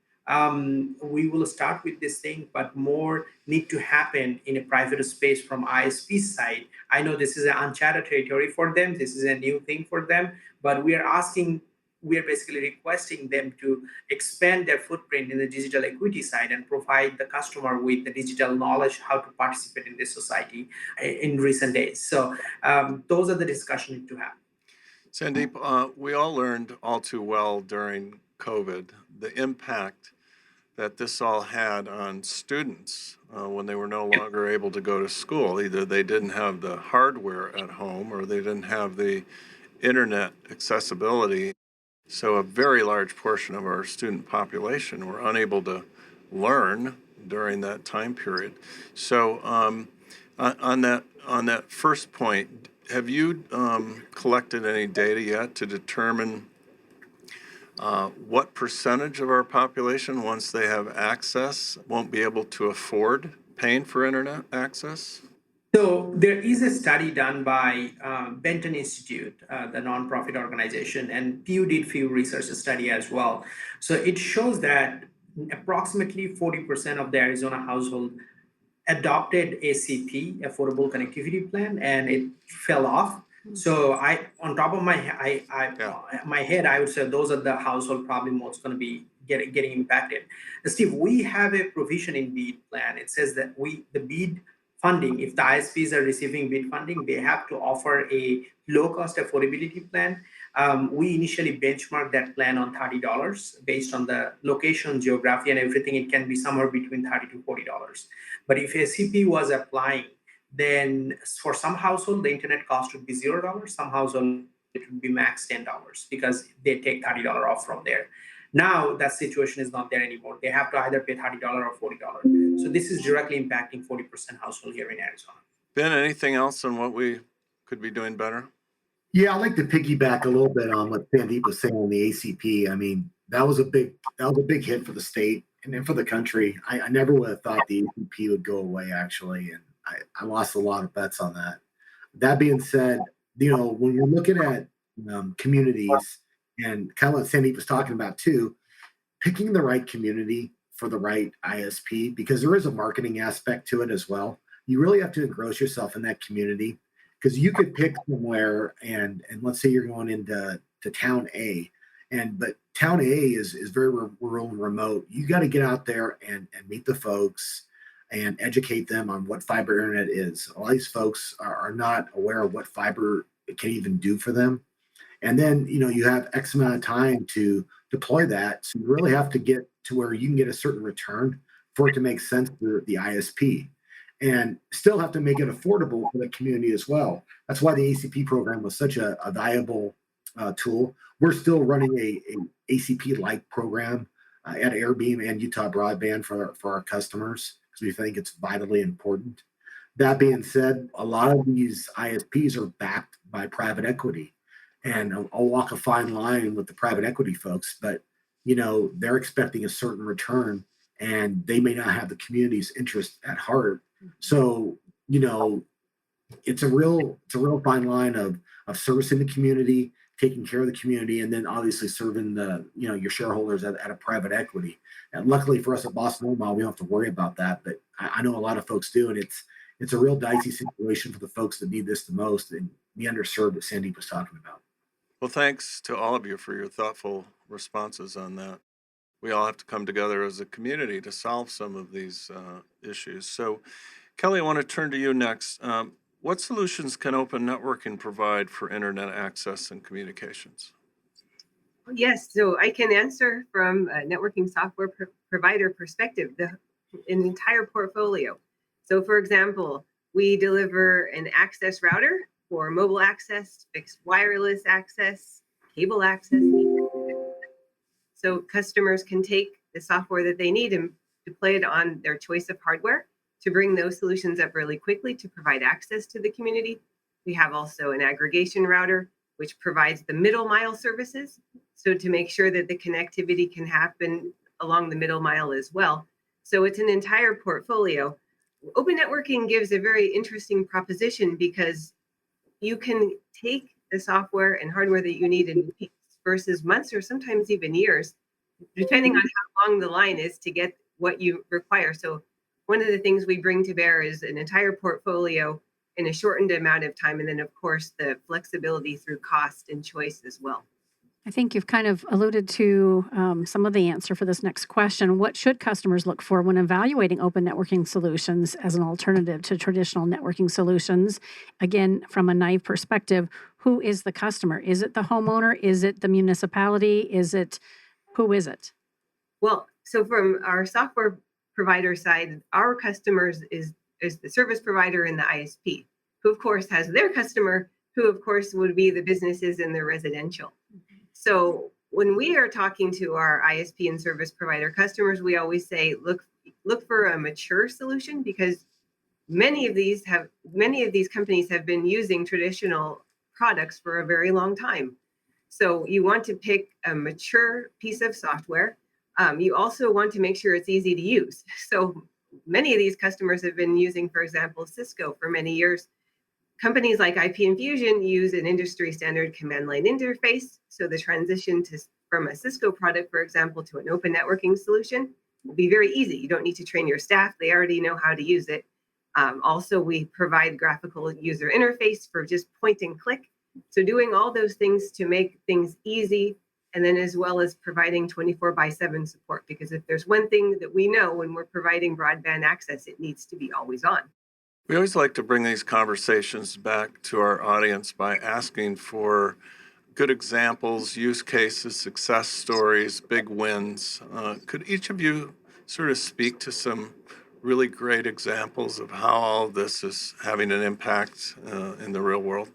S6: We will start with this thing, but more need to happen in a private space from ISP side. I know this is an uncharted territory for them. This is a new thing for them, but we are basically requesting them to expand their footprint in the digital equity side and provide the customer with the digital knowledge how to participate in this society in recent days. So those are the discussions to have.
S3: Sandip, we all learned all too well during COVID the impact that this all had on students when they were no longer able to go to school. Either they didn't have the hardware at home or they didn't have the internet accessibility. So a very large portion of our student population were unable to learn during that time period. So on that first point, have you collected any data yet to determine what percentage of our population, once they have access, won't be able to afford paying for internet access?
S6: So there is a study done by Benton Institute, the nonprofit organization, and Pew did few research study as well. So it shows that approximately 40% of the Arizona household adopted ACP, Affordable Connectivity Plan, and it fell off. So on top of my head, I would say those are the household probably most going to be getting impacted. Steve, we have a provision in BEAD plan. It says that the BEAD funding, if the ISPs are receiving BEAD funding, they have to offer a low-cost affordability plan. We initially benchmarked that plan on $30 based on the location, geography, and everything. It can be somewhere between $30 to $40. But if ACP was applying, then for some household, the internet cost would be $0. Some household, it would be max $10 because they take $30 off from there. Now that situation is not there anymore. They have to either pay $30 or $40. So this is directly impacting 40% household here in Arizona.
S3: Ben, anything else on what we could be doing better?
S5: Yeah, I'd like to piggyback a little bit on what Sandip was saying on the ACP. I mean, that was a big hit for the state. and then for the country. I never would have thought the ACP would go away, actually, and I lost a lot of bets on that. That being said, when you're looking at communities, and kind of what Sandeep was talking about too, picking the right community for the right ISP, because there is a marketing aspect to it as well. You really have to engross yourself in that community, because you could pick somewhere and let's say you're going into town A, but town A is very rural and remote. You got to get out there and meet the folks and educate them on what fiber internet is. A lot of these folks are not aware of what fiber can even do for them. And then, you have X amount of time to deploy that. So you really have to get to where you can get a certain return for it to make sense for the ISP, and still have to make it affordable for the community as well. That's why the ACP program was such a valuable tool. We're still running a ACP-like program at Airbeam and Utah Broadband for our customers, because we think it's vitally important. That being said, a lot of these ISPs are backed by private equity. And I'll walk a fine line with the private equity folks, but they're expecting a certain return, and they may not have the community's interest at heart. So it's a real fine line of servicing the community, taking care of the community, and then obviously serving your shareholders at a private equity. And luckily for us at Boston Mobile, we don't have to worry about that. But I know a lot of folks do, and it's a real dicey situation for the folks that need this the most, and the underserved that Sandeep was talking about.
S3: Well, thanks to all of you for your thoughtful responses on that. We all have to come together as a community to solve some of these issues. So, Kelly, I want to turn to you next. What solutions can open networking provide for internet access and communications?
S4: Yes, so I can answer from a networking software provider perspective, an entire portfolio. So, for example, we deliver an access router for mobile access, fixed wireless access, cable access. So customers can take the software that they need and deploy it on their choice of hardware to bring those solutions up really quickly to provide access to the community. We have also an aggregation router, which provides the middle mile services. So to make sure that the connectivity can happen along the middle mile as well. So it's an entire portfolio. Open networking gives a very interesting proposition, because you can take the software and hardware that you need in weeks versus months, or sometimes even years, depending on how long the line is to get what you require. So one of the things we bring to bear is an entire portfolio in a shortened amount of time. And then, of course, the flexibility through cost and choice as well.
S2: I think you've kind of alluded to some of the answer for this next question. What should customers look for when evaluating open networking solutions as an alternative to traditional networking solutions? Again, from a naive perspective, who is the customer? Is it the homeowner? Is it the municipality? Who is it?
S4: Well, so from our software provider side, our customers is the service provider and the ISP, who of course has their customer, who of course would be the businesses and the residential. So when we are talking to our ISP and service provider customers, we always say, look for a mature solution, because many of these companies have been using traditional products for a very long time. So you want to pick a mature piece of software. You also want to make sure it's easy to use. So many of these customers have been using, for example, Cisco for many years. Companies like IP Infusion use an industry standard command line interface. So the transition from a Cisco product, for example, to an open networking solution will be very easy. You don't need to train your staff. They already know how to use it. Also, we provide graphical user interface for just point and click. So doing all those things to make things easy, and then as well as providing 24/7 support. Because if there's one thing that we know when we're providing broadband access, it needs to be always on.
S3: We always like to bring these conversations back to our audience by asking for good examples, use cases, success stories, big wins. Could each of you sort of speak to some really great examples of how all of this is having an impact in the real world?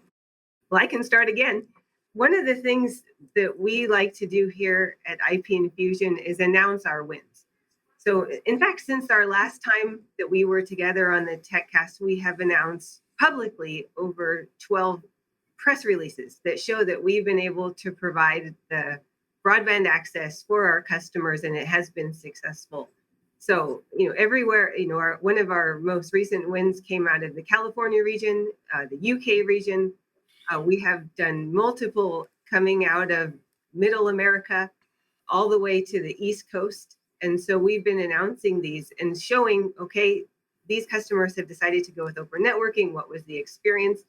S4: Well, I can start again. One of the things that we like to do here at IP Infusion is announce our wins. So in fact, since our last time that we were together on the TechCast, we have announced publicly over 12 press releases that show that we've been able to provide the broadband access for our customers, and it has been successful. So, everywhere, one of our most recent wins came out of the California region, the UK region. We have done multiple coming out of Middle America all the way to the East Coast. And so we've been announcing these and showing, okay, these customers have decided to go with open networking. What was the experience?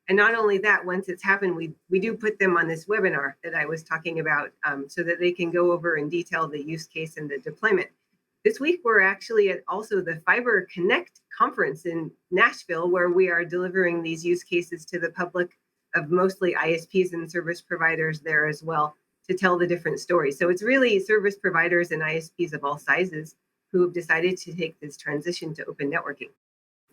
S4: And not only that, once it's happened, we do put them on this webinar that I was talking about so that they can go over in detail the use case and the deployment. This week, we're actually at also the Fiber Connect conference in Nashville, where we are delivering these use cases to the public of mostly ISPs and service providers there as well to tell the different stories. So it's really service providers and ISPs of all sizes who have decided to take this transition to open networking.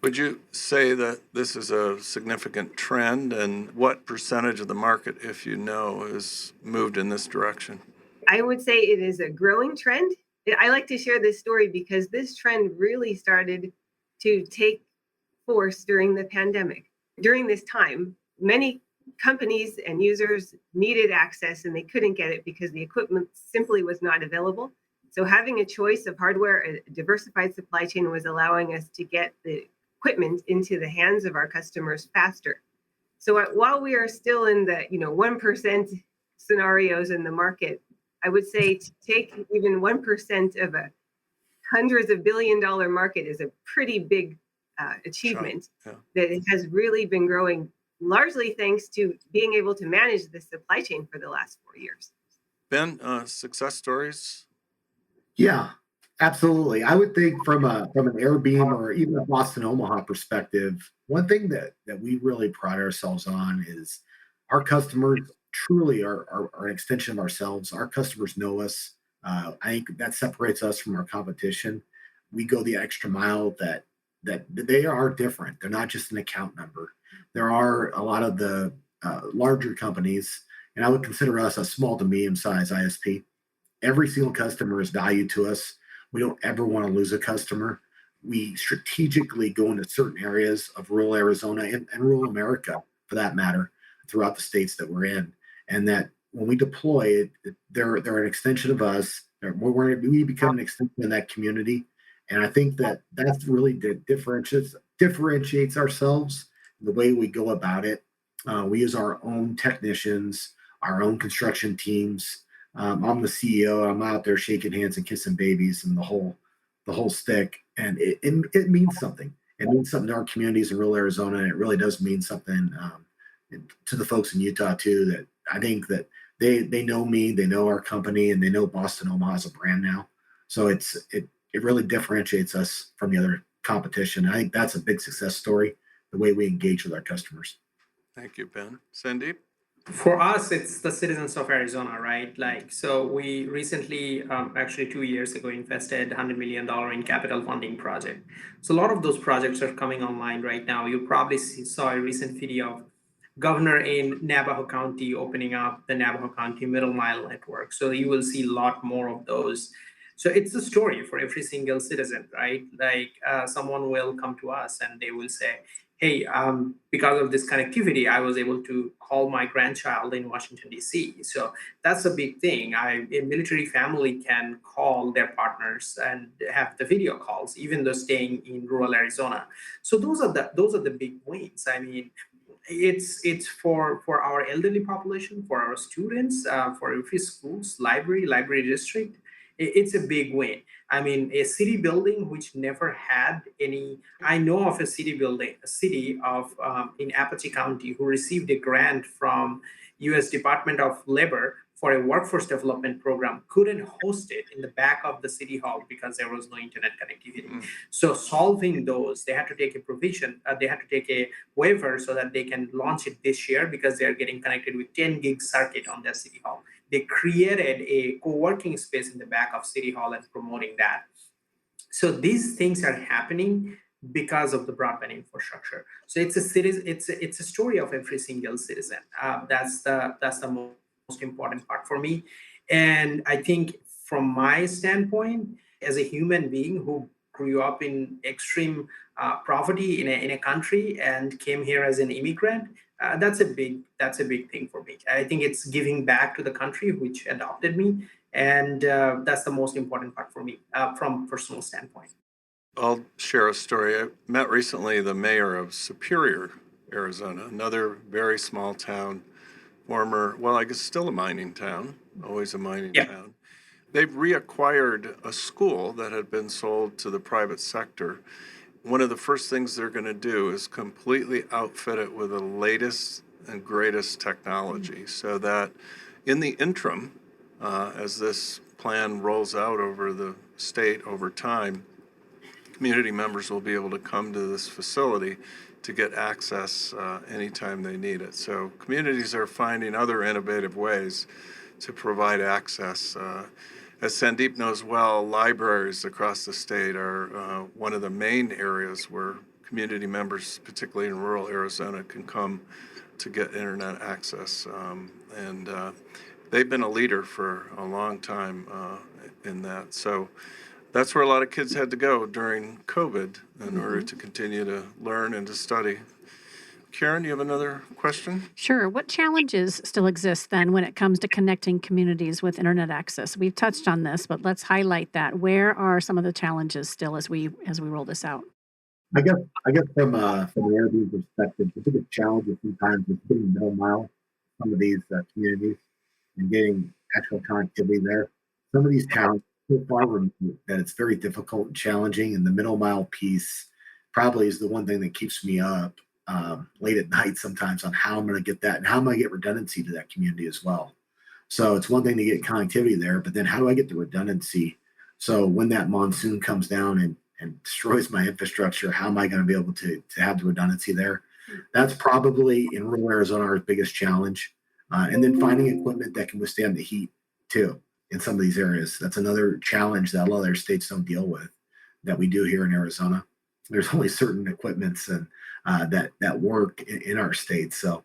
S3: Would you say that this is a significant trend, and what percentage of the market, if you know, has moved in this direction?
S4: I would say it is a growing trend. I like to share this story because this trend really started to take force during the pandemic. During this time, many companies and users needed access and they couldn't get it because the equipment simply was not available. So having a choice of hardware, a diversified supply chain was allowing us to get the equipment into the hands of our customers faster. So while we are still in the 1% scenarios in the market, I would say to take even 1% of a hundreds of $billion market is a pretty big achievement. Yeah. That it has really been growing largely thanks to being able to manage the supply chain for the last 4 years.
S3: Ben, success stories?
S5: Yeah, absolutely. I would think from an Airbeam or even a Boston Omaha perspective, one thing that we really pride ourselves on is our customers truly are an extension of ourselves. Our customers know us. I think that separates us from our competition. We go the extra mile that they are different. They're not just an account number. There are a lot of the larger companies, and I would consider us a small to medium-sized ISP. Every single customer is valued to us. We don't ever want to lose a customer. We strategically go into certain areas of rural Arizona and rural America, for that matter, throughout the states that we're in. And that when we deploy, they're an extension of us. We become an extension of that community. And I think that's really differentiates ourselves in the way we go about it. We use our own technicians, our own construction teams. I'm the CEO. I'm out there shaking hands and kissing babies and the whole stick. And it means something. It means something to our communities in rural Arizona. And it really does mean something to the folks in Utah too, that I think that they know me, they know our company, and they know Boston Omaha as a brand now. So it really differentiates us from the other competition. I think that's a big success story, the way we engage with our customers.
S3: Thank you, Ben. Sandip?
S6: For us, it's the citizens of Arizona, right? So we recently, actually 2 years ago, invested $100 million in capital funding project. So a lot of those projects are coming online right now. You probably saw a recent video of governor in Navajo County opening up the Navajo County Middle Mile Network. So you will see a lot more of those. So it's a story for every single citizen, right? Someone will come to us and they will say, hey, because of this connectivity, I was able to call my grandchild in Washington, D.C. So that's a big thing. A military family can call their partners and have the video calls, even though staying in rural Arizona. So those are the big wins. I mean, it's for our elderly population, for our students, for every schools, library district. It's a big win. I mean, a city building which never had any. I know of a city in Apache County who received a grant from U.S. Department of Labor for a workforce development program, couldn't host it in the back of the city hall because there was no internet connectivity. So solving those, they had to take a provision, they had to take a waiver so that they can launch it this year because they are getting connected with 10 gig circuit on their city hall. They created a co-working space in the back of City Hall and promoting that. So these things are happening because of the broadband infrastructure. So it's a story of every single citizen. That's the most important part for me. And I think from my standpoint, as a human being who grew up in extreme poverty in a country and came here as an immigrant, That's a big thing for me. I think it's giving back to the country which adopted me, and that's the most important part for me from personal standpoint.
S3: I'll share a story. I met recently the mayor of Superior, Arizona, another very small town, I guess still a mining town, always a mining town. They've reacquired a school that had been sold to the private sector. One of the first things they're going to do is completely outfit it with the latest and greatest technology so that in the interim, as this plan rolls out over the state over time, community members will be able to come to this facility to get access anytime they need it. So communities are finding other innovative ways to provide access. As Sandip knows well, libraries across the state are one of the main areas where community members, particularly in rural Arizona, can come to get internet access. And they've been a leader for a long time in that. So that's where a lot of kids had to go during COVID in order to continue to learn and to study. Karen, you have another question?
S2: Sure. What challenges still exist then when it comes to connecting communities with internet access? We've touched on this, but let's highlight that. Where are some of the challenges still as we roll this out?
S5: I guess from an Airbnb perspective, the biggest challenge is sometimes is getting middle mile some of these communities and getting actual connectivity there. Some of these towns so far removed that it's very difficult and challenging, and the middle mile piece probably is the one thing that keeps me up late at night sometimes on how I'm going to get that and how am I going to get redundancy to that community as well. So it's one thing to get connectivity there, but then how do I get the redundancy? So when that monsoon comes down and destroys my infrastructure, how am I going to be able to have the redundancy there? That's probably in rural Arizona our biggest challenge. And then finding equipment that can withstand the heat too in some of these areas. That's another challenge that a lot of other states don't deal with that we do here in Arizona. There's only certain equipments and that work in our state. So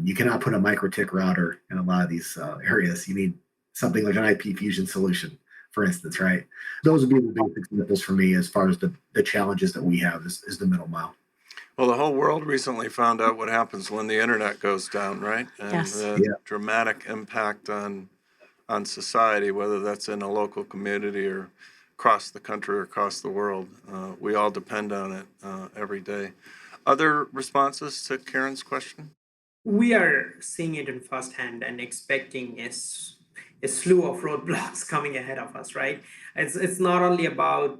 S5: you cannot put a microtik router in a lot of these areas. You need something like an IP fusion solution, for instance, right? Those would be the basic examples for me as far as the challenges that we have is the middle mile.
S3: Well, the whole world recently found out what happens when the internet goes down, right? And the dramatic impact on society, whether that's in a local community or across the country or across the world. We all depend on it every day. Other responses to Karen's question?
S6: We are seeing it in firsthand and expecting a slew of roadblocks coming ahead of us, right? It's not only about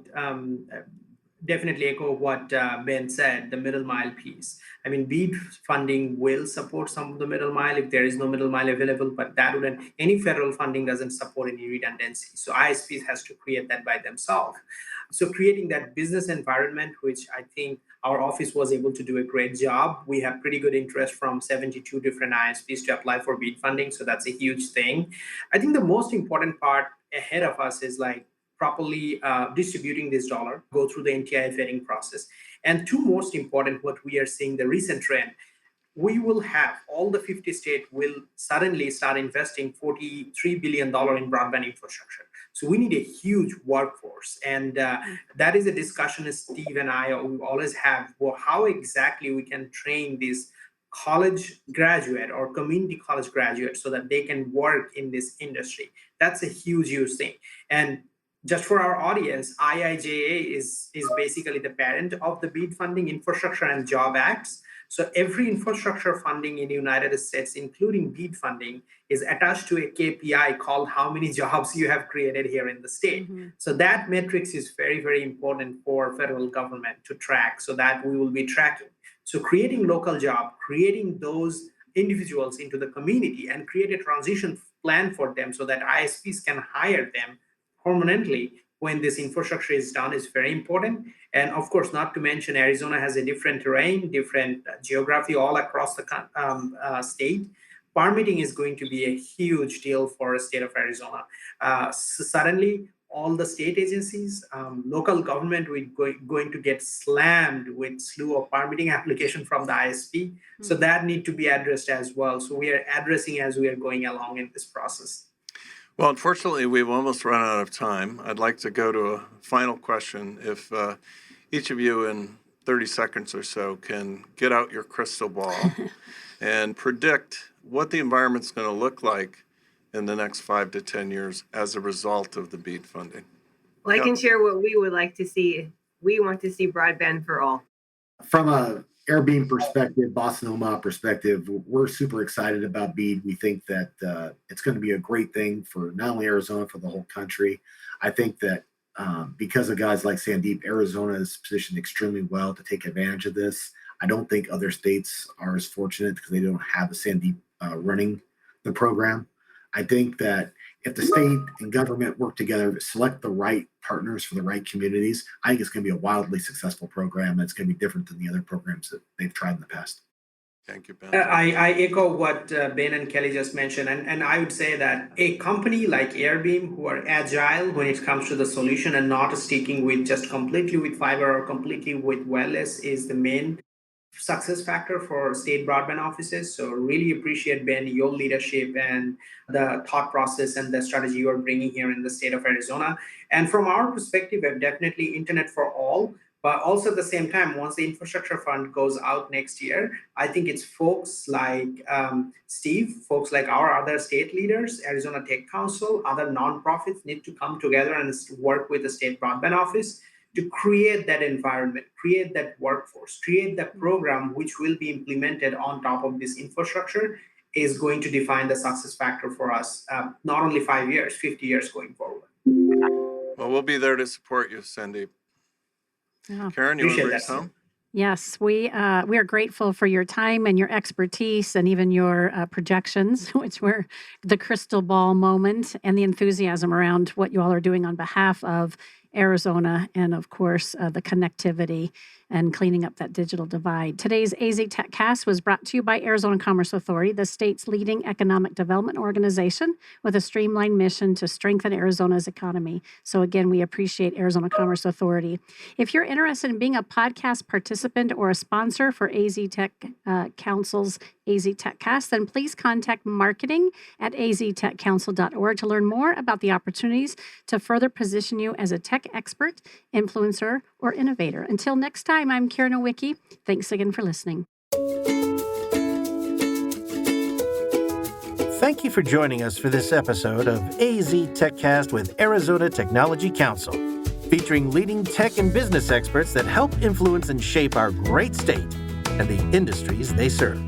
S6: definitely echo what Ben said, the middle mile piece. I mean, BEAD funding will support some of the middle mile if there is no middle mile available, but that wouldn't, any federal funding doesn't support any redundancy. So ISPs has to create that by themselves. So creating that business environment, which I think our office was able to do a great job. We have pretty good interest from 72 different ISPs to apply for BEAD funding. So that's a huge thing. I think the most important part ahead of us is like properly distributing this dollar, go through the NTIA vetting process. And two most important, what we are seeing, the recent trend, we will have all the 50 states will suddenly start investing $43 billion in broadband infrastructure. So we need a huge workforce. And that is a discussion as Steve and I always have, well, how exactly we can train these college graduate or community college graduate so that they can work in this industry. That's a huge thing. And just for our audience, IIJA is basically the parent of the BEAD funding, Infrastructure and Job Acts. So every infrastructure funding in the United States, including BEAD funding, is attached to a KPI called how many jobs you have created here in the state. Mm-hmm. So that metrics is very important for federal government to track so that we will be tracking. So creating local job, creating those individuals into the community and create a transition plan for them so that ISPs can hire them permanently when this infrastructure is done is very important. And of course, not to mention Arizona has a different terrain, different geography all across the state. Permitting is going to be a huge deal for the state of Arizona. So suddenly, all the state agencies, local government, we're going to get slammed with slew of permitting application from the ISP. Mm-hmm. So that need to be addressed as well. So we are addressing as we are going along in this process.
S3: Well, unfortunately, we've almost run out of time. I'd like to go to a final question. If each of you in 30 seconds or so can get out your crystal ball and predict what the environment's going to look like in the next 5 to 10 years as a result of the BEAD funding.
S4: Well, I can share what we would like to see. We want to see broadband for all.
S5: From a AirBeam perspective, Boston Omaha perspective, we're super excited about BEAD. We think that it's going to be a great thing for not only Arizona, for the whole country. I think that because of guys like Sandip, Arizona is positioned extremely well to take advantage of this. I don't think other states are as fortunate because they don't have a Sandip running the program. I think that if the state and government work together to select the right partners for the right communities, I think it's going to be a wildly successful program that's going to be different than the other programs that they've tried in the past.
S3: Thank you, Ben.
S6: I echo what Ben and Kelly just mentioned, and I would say that a company like AirBeam, who are agile when it comes to the solution and not sticking with just completely with fiber or completely with wireless, is the main success factor for state broadband offices. So really appreciate, Ben, your leadership and the thought process and the strategy you are bringing here in the state of Arizona. And from our perspective, definitely internet for all. But also at the same time, once the infrastructure fund goes out next year, I think it's folks like Steve, folks like our other state leaders, Arizona Tech Council, other nonprofits need to come together and work with the state broadband office to create that environment, create that workforce, create that program which will be implemented on top of this infrastructure is going to define the success factor for us, not only 5 years, 50 years going forward.
S3: Well, we'll be there to support you, Sandeep.
S2: Yeah.
S3: Karen, you want to
S6: Appreciate
S3: bring
S6: that,
S3: us home?
S2: Yes, we are grateful for your time and your expertise and even your projections, which were the crystal ball moment, and the enthusiasm around what you all are doing on behalf of Arizona and, of course, the connectivity and cleaning up that digital divide. Today's AZ TechCast was brought to you by Arizona Commerce Authority, the state's leading economic development organization with a streamlined mission to strengthen Arizona's economy. So again, we appreciate Arizona Commerce Authority. If you're interested in being a podcast participant or a sponsor for AZ Tech Council's AZ TechCast, then please contact marketing at aztechcouncil.org to learn more about the opportunities to further position you as a tech expert, influencer, or innovator. Until next time, I'm Karen Nowicki. Thanks again for listening.
S1: Thank you for joining us for this episode of AZ TechCast with Arizona Technology Council, featuring leading tech and business experts that help influence and shape our great state and the industries they serve.